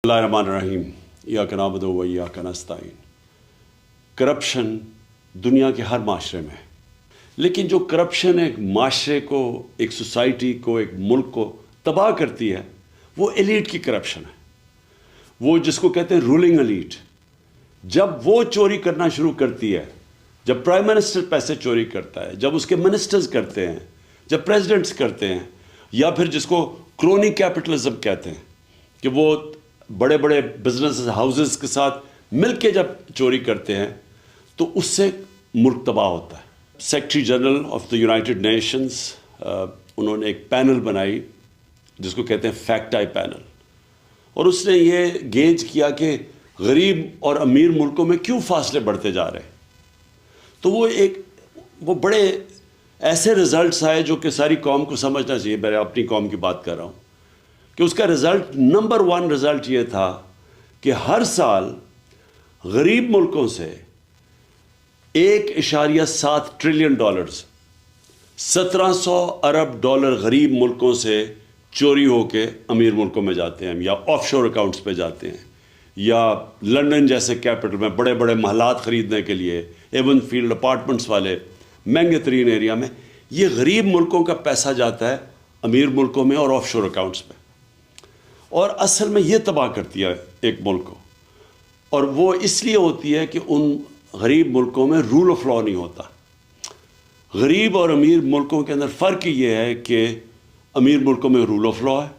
اللہ الرحمن الرحیم ایاک نعبد و ایاک نستعین۔ کرپشن دنیا کے ہر معاشرے میں ہے، لیکن جو کرپشن ایک معاشرے کو، ایک سوسائٹی کو، ایک ملک کو تباہ کرتی ہے وہ ایلیٹ کی کرپشن ہے، وہ جس کو کہتے ہیں رولنگ ایلیٹ۔ جب وہ چوری کرنا شروع کرتی ہے، جب پرائم منسٹر پیسے چوری کرتا ہے، جب اس کے منسٹرز کرتے ہیں، جب پریزیڈنٹس کرتے ہیں، یا پھر جس کو کرونی کیپٹلزم کہتے ہیں کہ وہ بڑے بڑے بزنس ہاؤسز کے ساتھ مل کے جب چوری کرتے ہیں تو اس سے ملک تباہ ہوتا ہے۔ Secretary general of the United nations انہوں نے ایک پینل بنائی جس کو کہتے ہیں فیکٹ آئی پینل، اور اس نے یہ گیج کیا کہ غریب اور امیر ملکوں میں کیوں فاصلے بڑھتے جا رہے ہیں۔ تو وہ بڑے ایسے رزلٹس آئے جو کہ ساری قوم کو سمجھنا چاہیے۔ میں اپنی قوم کی بات کر رہا ہوں کہ اس کا رزلٹ نمبر 1 رزلٹ یہ تھا کہ ہر سال غریب ملکوں سے $1.7 ٹریلین 1700 ارب ڈالر غریب ملکوں سے چوری ہو کے امیر ملکوں میں جاتے ہیں، یا آف شور اکاؤنٹس پہ جاتے ہیں، یا لنڈن جیسے کیپٹل میں بڑے بڑے محلات خریدنے کے لیے، ایون فیلڈ اپارٹمنٹس والے مہنگے ترین ایریا میں، یہ غریب ملکوں کا پیسہ جاتا ہے امیر ملکوں میں اور آف شور اکاؤنٹس پہ، اور اصل میں یہ تباہ کرتی ہے ایک ملک کو۔ اور وہ اس لیے ہوتی ہے کہ ان غریب ملکوں میں رول آف لا نہیں ہوتا۔ غریب اور امیر ملکوں کے اندر فرق یہ ہے کہ امیر ملکوں میں رول آف لا ہے،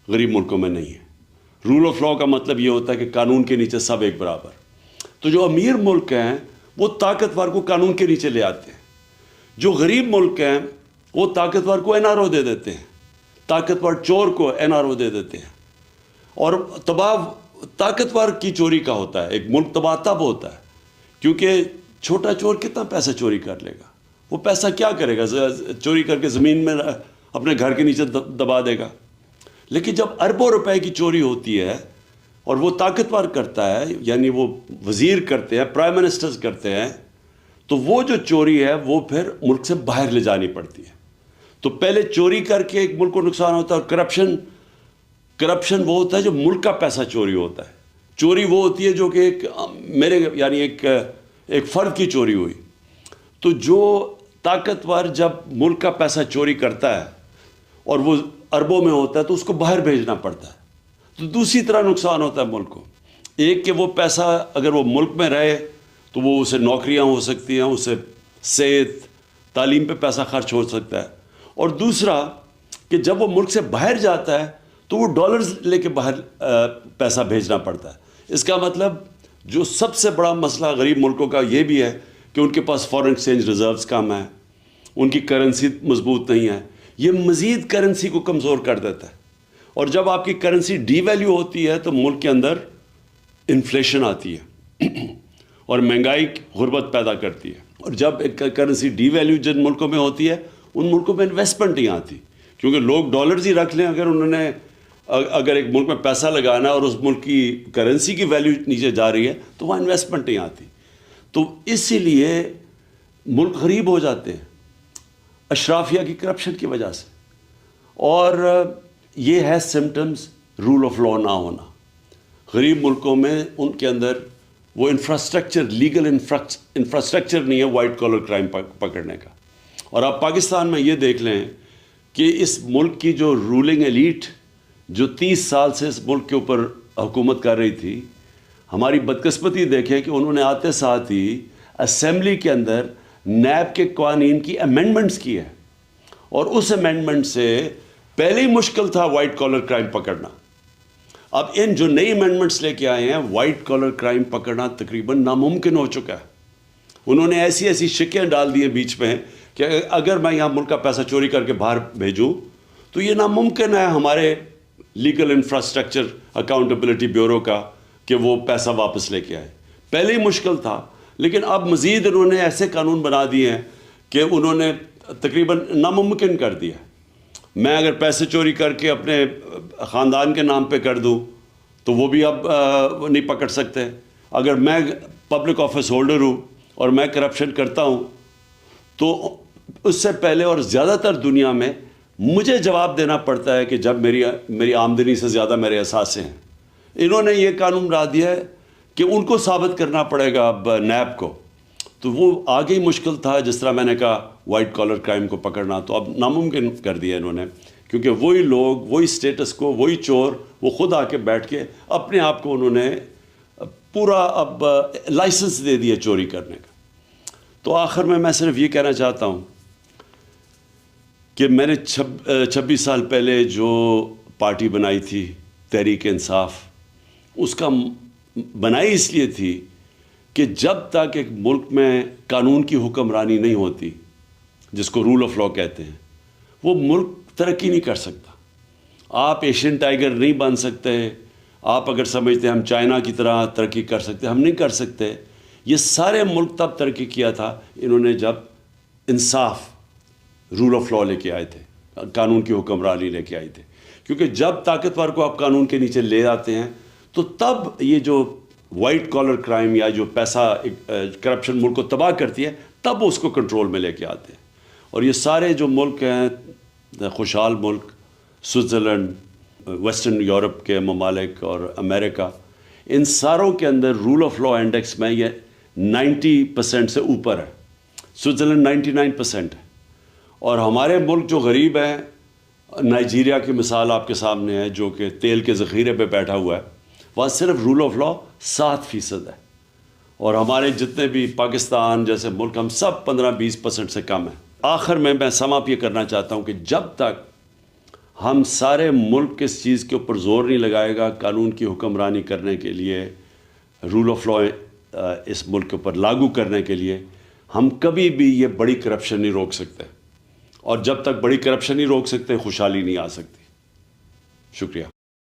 غریب ملکوں میں نہیں ہے۔ رول آف لا کا مطلب یہ ہوتا ہے کہ قانون کے نیچے سب ایک برابر۔ تو جو امیر ملک ہیں وہ طاقتور کو قانون کے نیچے لے آتے ہیں، جو غریب ملک ہیں وہ طاقتور کو NRO دے دیتے ہیں، طاقتور چور کو NRO دے دیتے ہیں، اور تباہ طاقتور کی چوری کا ہوتا ہے۔ ایک ملک تباہ تب ہوتا ہے کیونکہ چھوٹا چور کتنا پیسہ چوری کر لے گا، وہ پیسہ کیا کرے گا؟ چوری کر کے زمین میں اپنے گھر کے نیچے دبا دے گا۔ لیکن جب اربوں روپے کی چوری ہوتی ہے اور وہ طاقتور کرتا ہے، یعنی وہ وزیر کرتے ہیں، پرائم منسٹرز کرتے ہیں، تو وہ جو چوری ہے وہ پھر ملک سے باہر لے جانی پڑتی ہے۔ تو پہلے چوری کر کے ایک ملک کو نقصان ہوتا ہے، اور کرپشن وہ ہوتا ہے جو ملک کا پیسہ چوری ہوتا ہے۔ چوری وہ ہوتی ہے جو کہ ایک فرد کی چوری ہوئی۔ تو جو طاقتور جب ملک کا پیسہ چوری کرتا ہے اور وہ اربوں میں ہوتا ہے تو اس کو باہر بھیجنا پڑتا ہے، تو دوسری طرح نقصان ہوتا ہے ملک کو۔ ایک کہ وہ پیسہ اگر وہ ملک میں رہے تو وہ اسے نوکریاں ہو سکتی ہیں، اسے صحت تعلیم پہ پیسہ خرچ ہو سکتا ہے، اور دوسرا کہ جب وہ ملک سے باہر جاتا ہے تو وہ ڈالرز لے کے باہر پیسہ بھیجنا پڑتا ہے۔ اس کا مطلب جو سب سے بڑا مسئلہ غریب ملکوں کا یہ بھی ہے کہ ان کے پاس فارن ایکسچینج ریزروز کم ہیں، ان کی کرنسی مضبوط نہیں ہے، یہ مزید کرنسی کو کمزور کر دیتا ہے، اور جب آپ کی کرنسی ڈی ویلیو ہوتی ہے تو ملک کے اندر انفلیشن آتی ہے اور مہنگائی غربت پیدا کرتی ہے، اور جب کرنسی ڈی ویلیو جن ملکوں میں ہوتی ہے ان ملکوں میں انویسٹمنٹ نہیں آتی، کیونکہ لوگ ڈالرز ہی رکھ لیں اگر ایک ملک میں پیسہ لگانا ہے اور اس ملک کی کرنسی کی ویلیو نیچے جا رہی ہے تو وہاں انویسٹمنٹ نہیں آتی۔ تو اسی لیے ملک غریب ہو جاتے ہیں اشرافیہ کی کرپشن کی وجہ سے، اور یہ ہے سمٹمز رول آف لا نہ ہونا۔ غریب ملکوں میں ان کے اندر وہ انفراسٹرکچر، لیگل انفراسٹرکچر نہیں ہے وائٹ کالر کرائم پکڑنے کا۔ اور آپ پاکستان میں یہ دیکھ لیں کہ اس ملک کی جو رولنگ ایلیٹ جو 30 سال سے اس ملک کے اوپر حکومت کر رہی تھی، ہماری بدقسمتی دیکھیں کہ انہوں نے آتے ساتھ ہی اسمبلی کے اندر نیب کے قوانین کی امینڈمنٹس کی ہے، اور اس امینڈمنٹ سے پہلے ہی مشکل تھا وائٹ کالر کرائم پکڑنا۔ اب ان جو نئی امینڈمنٹس لے کے آئے ہیں، وائٹ کالر کرائم پکڑنا تقریباً ناممکن ہو چکا ہے۔ انہوں نے ایسی شکیں ڈال دی ہیں بیچ میں کہ اگر میں یہاں ملک کا پیسہ چوری کر کے باہر بھیجوں تو یہ ناممکن ہے ہمارے لیگل انفراسٹرکچر اکاؤنٹیبلٹی بیورو کا کہ وہ پیسہ واپس لے کے آئے۔ پہلے ہی مشکل تھا، لیکن اب مزید انہوں نے ایسے قانون بنا دیے ہیں کہ انہوں نے تقریباً ناممکن کر دیا۔ میں اگر پیسے چوری کر کے اپنے خاندان کے نام پہ کر دوں تو وہ بھی اب نہیں پکڑ سکتے۔ اگر میں پبلک آفس ہولڈر ہوں اور میں کرپشن کرتا ہوں تو اس سے پہلے اور زیادہ تر دنیا میں مجھے جواب دینا پڑتا ہے کہ جب میری آمدنی سے زیادہ میرے اثاثے ہیں، انہوں نے یہ قانون بنا دیا ہے کہ ان کو ثابت کرنا پڑے گا اب نیب کو، تو وہ آگے ہی مشکل تھا. جس طرح میں نے کہا وائٹ کالر کرائم کو پکڑنا، تو اب ناممکن کر دیا انہوں نے، کیونکہ وہی لوگ، وہی سٹیٹس کو، وہی چور، وہ خود آ کے بیٹھ کے اپنے آپ کو انہوں نے پورا اب لائسنس دے دیا چوری کرنے کا. تو آخر میں صرف یہ کہنا چاہتا ہوں کہ میں نے 26 سال پہلے جو پارٹی بنائی تھی تحریک انصاف، اس کا بنائی اس لیے تھی کہ جب تک ایک ملک میں قانون کی حکمرانی نہیں ہوتی، جس کو رول آف لا کہتے ہیں، وہ ملک ترقی نہیں کر سکتا. آپ ایشین ٹائیگر نہیں بن سکتے. آپ اگر سمجھتے ہیں ہم چائنا کی طرح ترقی کر سکتے، ہم نہیں کر سکتے. یہ سارے ملک تب ترقی کیا تھا انہوں نے جب انصاف، رول آف لا لے کے آئے تھے، قانون کی حکمرانی لے کے آئے تھے. کیونکہ جب طاقتور کو آپ قانون کے نیچے لے آتے ہیں تو تب یہ جو وائٹ کالر کرائم یا جو پیسہ کرپشن ملک کو تباہ کرتی ہے، تب اس کو کنٹرول میں لے کے آتے ہیں. اور یہ سارے جو ملک ہیں، خوشحال ملک، سوئٹزرلینڈ، ویسٹرن یورپ کے ممالک اور امریکہ، ان ساروں کے اندر رول آف لا انڈیکس میں یہ 90% سے اوپر ہے. سوئٹزرلینڈ 99% ہے. اور ہمارے ملک جو غریب ہیں، نائجیریا کی مثال آپ کے سامنے ہے، جو کہ تیل کے ذخیرے پہ بیٹھا ہوا ہے، وہاں صرف رول آف لا 7% ہے. اور ہمارے جتنے بھی پاکستان جیسے ملک، ہم سب 15-20% سے کم ہیں. آخر میں سم اپ یہ کرنا چاہتا ہوں کہ جب تک ہم سارے ملک اس چیز کے اوپر زور نہیں لگائے گا قانون کی حکمرانی کرنے کے لیے، رول آف لا اس ملک کے اوپر لاگو کرنے کے لیے، ہم کبھی بھی یہ بڑی کرپشن نہیں روک سکتے. اور جب تک بڑی کرپشن نہیں روک سکتے، خوشحالی نہیں آ سکتی. شکریہ.